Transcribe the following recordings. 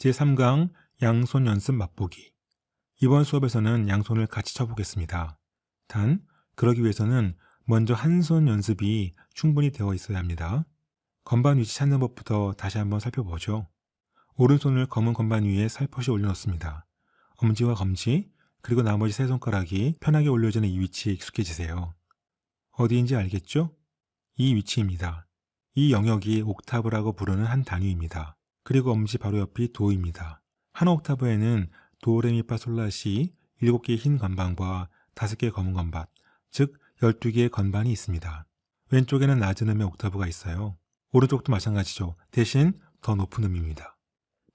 제3강 양손 연습 맛보기. 이번 수업에서는 양손을 같이 쳐보겠습니다. 단, 그러기 위해서는 먼저 한 손 연습이 충분히 되어 있어야 합니다. 건반 위치 찾는 법부터 다시 한번 살펴보죠. 오른손을 검은 건반 위에 살포시 올려놓습니다. 엄지와 검지, 그리고 나머지 세 손가락이 편하게 올려지는 이 위치에 익숙해지세요. 어디인지 알겠죠? 이 위치입니다. 이 영역이 옥타브라고 부르는 한 단위입니다. 그리고 엄지 바로 옆이 도입니다. 한 옥타브에는 도, 레, 미, 파, 솔, 라, 시 7개의 흰 건반과 5개의 검은 건반, 즉 12개의 건반이 있습니다. 왼쪽에는 낮은 음의 옥타브가 있어요. 오른쪽도 마찬가지죠. 대신 더 높은 음입니다.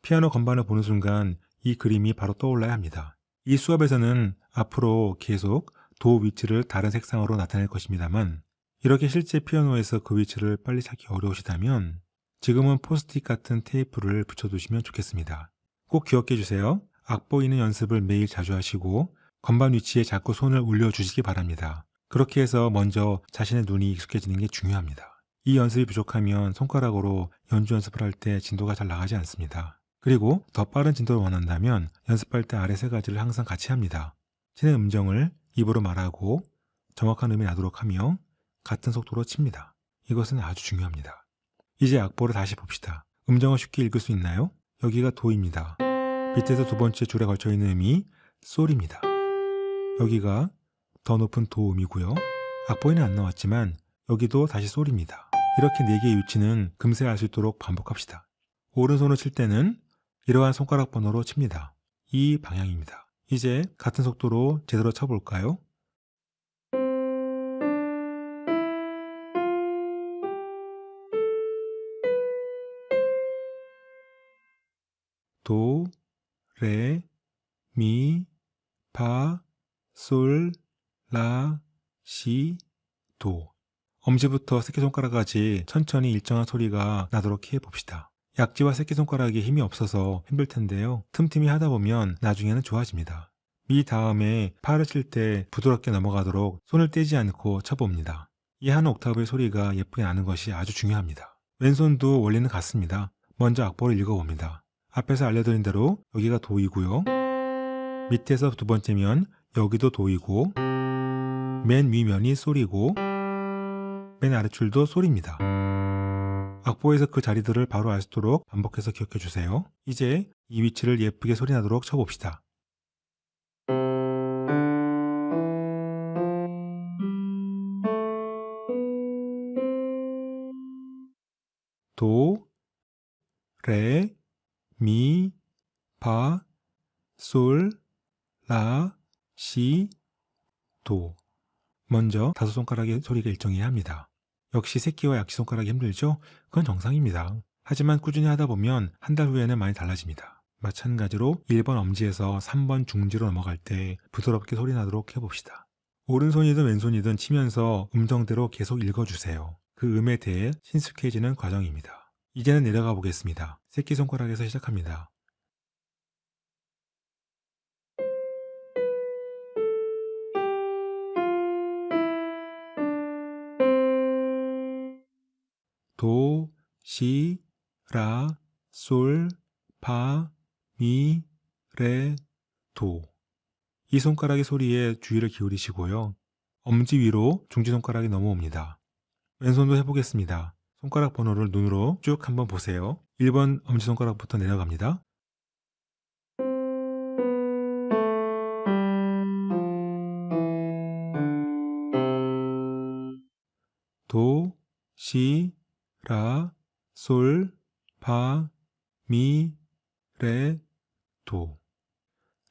피아노 건반을 보는 순간 이 그림이 바로 떠올라야 합니다. 이 수업에서는 앞으로 계속 도 위치를 다른 색상으로 나타낼 것입니다만, 이렇게 실제 피아노에서 그 위치를 빨리 찾기 어려우시다면 지금은 포스트잇 같은 테이프를 붙여두시면 좋겠습니다. 꼭 기억해 주세요. 악보 있는 연습을 매일 자주 하시고 건반 위치에 자꾸 손을 올려주시기 바랍니다. 그렇게 해서 먼저 자신의 눈이 익숙해지는 게 중요합니다. 이 연습이 부족하면 손가락으로 연주 연습을 할 때 진도가 잘 나가지 않습니다. 그리고 더 빠른 진도를 원한다면 연습할 때 아래 세 가지를 항상 같이 합니다. 치는 음정을 입으로 말하고 정확한 음이 나도록 하며 같은 속도로 칩니다. 이것은 아주 중요합니다. 이제 악보를 다시 봅시다. 음정을 쉽게 읽을 수 있나요? 여기가 도입니다. 밑에서 두 번째 줄에 걸쳐있는 음이 솔입니다. 여기가 더 높은 도음이고요. 악보에는 안 나왔지만 여기도 다시 솔입니다. 이렇게 4개의 위치는 금세 알 수 있도록 반복합시다. 오른손으로 칠 때는 이러한 손가락 번호로 칩니다. 이 방향입니다. 이제 같은 속도로 제대로 쳐볼까요? 도, 레, 미, 파, 솔, 라, 시, 도. 엄지부터 새끼손가락까지 천천히 일정한 소리가 나도록 해봅시다. 약지와 새끼손가락에 힘이 없어서 힘들 텐데요. 틈틈이 하다 보면 나중에는 좋아집니다. 미 다음에 파를 칠 때 부드럽게 넘어가도록 손을 떼지 않고 쳐봅니다. 이 한 옥타브의 소리가 예쁘게 나는 것이 아주 중요합니다. 왼손도 원리는 같습니다. 먼저 악보를 읽어봅니다. 앞에서 알려드린 대로 여기가 도이고요. 밑에서 두 번째면 여기도 도이고, 맨 위면이 솔이고, 맨 아래줄도 솔입니다. 악보에서 그 자리들을 바로 알 수 있도록 반복해서 기억해 주세요. 이제 이 위치를 예쁘게 소리나도록 쳐봅시다. 도, 레, 미, 파, 솔, 라, 시, 도. 먼저 5손가락의 소리가 일정해야 합니다. 역시 새끼와 약지손가락이 힘들죠? 그건 정상입니다. 하지만 꾸준히 하다 보면 한 달 후에는 많이 달라집니다. 마찬가지로 1번 엄지에서 3번 중지로 넘어갈 때 부드럽게 소리 나도록 해봅시다. 오른손이든 왼손이든 치면서 음정대로 계속 읽어주세요. 그 음에 대해 친숙해지는 과정입니다. 이제는 내려가 보겠습니다. 새끼손가락에서 시작합니다. 도, 시, 라, 솔, 파, 미, 레, 도. 이 손가락의 소리에 주의를 기울이시고요. 엄지 위로 중지손가락이 넘어옵니다. 왼손도 해보겠습니다. 손가락 번호를 눈으로 쭉 한번 보세요. 1번 엄지손가락부터 내려갑니다. 도, 시, 라, 솔, 파, 미, 레, 도.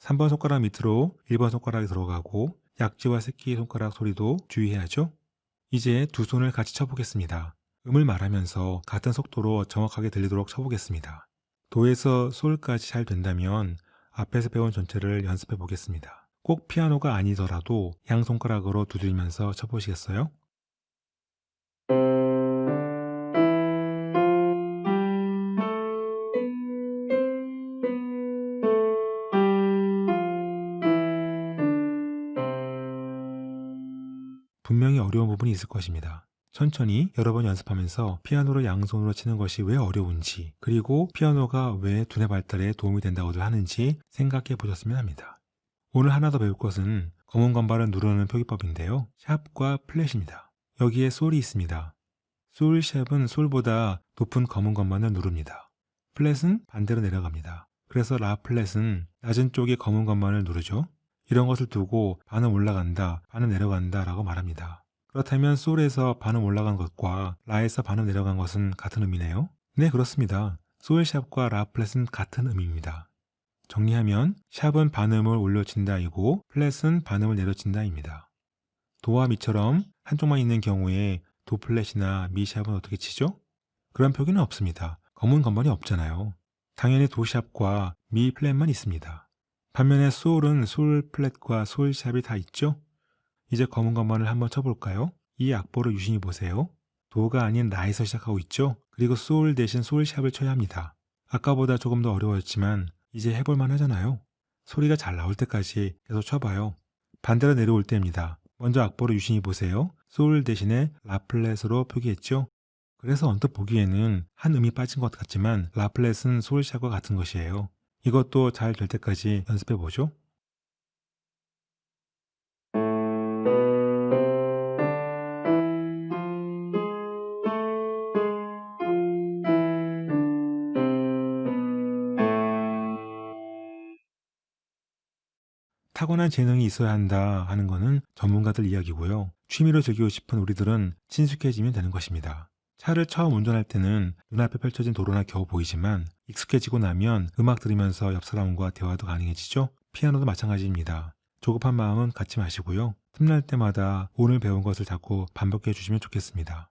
3번 손가락 밑으로 1번 손가락이 들어가고 약지와 새끼 손가락 소리도 주의해야죠. 이제 두 손을 같이 쳐보겠습니다. 음을 말하면서 같은 속도로 정확하게 들리도록 쳐보겠습니다. 도에서 솔까지 잘 된다면 앞에서 배운 전체를 연습해 보겠습니다. 꼭 피아노가 아니더라도 양손가락으로 두드리면서 쳐보시겠어요? 분명히 어려운 부분이 있을 것입니다. 천천히 여러 번 연습하면서 피아노를 양손으로 치는 것이 왜 어려운지, 그리고 피아노가 왜 두뇌 발달에 도움이 된다고들 하는지 생각해 보셨으면 합니다. 오늘 하나 더 배울 것은 검은 건반을 누르는 표기법인데요. 샵과 플랫입니다. 여기에 솔이 있습니다. 솔 샵은 솔보다 높은 검은 건반을 누릅니다. 플랫은 반대로 내려갑니다. 그래서 라 플랫은 낮은 쪽의 검은 건반을 누르죠. 이런 것을 두고 반은 올라간다, 반은 내려간다 라고 말합니다. 그렇다면 솔에서 반음 올라간 것과 라에서 반음 내려간 것은 같은 의미네요? 네, 그렇습니다. 솔 샵과 라 플랫은 같은 의미입니다. 정리하면 샵은 반음을 올려친다이고 플랫은 반음을 내려친다입니다. 도와 미처럼 한쪽만 있는 경우에 도 플랫이나 미 샵은 어떻게 치죠? 그런 표기는 없습니다. 검은 건반이 없잖아요. 당연히 도 샵과 미 플랫만 있습니다. 반면에 솔은 솔 플랫과 솔 샵이 다 있죠? 이제 검은 건반을 한번 쳐볼까요? 이 악보를 유심히 보세요. 도가 아닌 라에서 시작하고 있죠? 그리고 솔 대신 솔 샵을 쳐야 합니다. 아까보다 조금 더 어려웠지만 이제 해볼만 하잖아요. 소리가 잘 나올 때까지 계속 쳐봐요. 반대로 내려올 때입니다. 먼저 악보를 유심히 보세요. 솔 대신에 라 플랫으로 표기했죠? 그래서 언뜻 보기에는 한 음이 빠진 것 같지만 라 플랫은 솔 샵과 같은 것이에요. 이것도 잘 될 때까지 연습해보죠. 타고난 재능이 있어야 한다 하는 것은 전문가들 이야기고요. 취미로 즐기고 싶은 우리들은 친숙해지면 되는 것입니다. 차를 처음 운전할 때는 눈앞에 펼쳐진 도로나 겨우 보이지만 익숙해지고 나면 음악 들으면서 옆 사람과 대화도 가능해지죠. 피아노도 마찬가지입니다. 조급한 마음은 갖지 마시고요. 틈날 때마다 오늘 배운 것을 자꾸 반복해 주시면 좋겠습니다.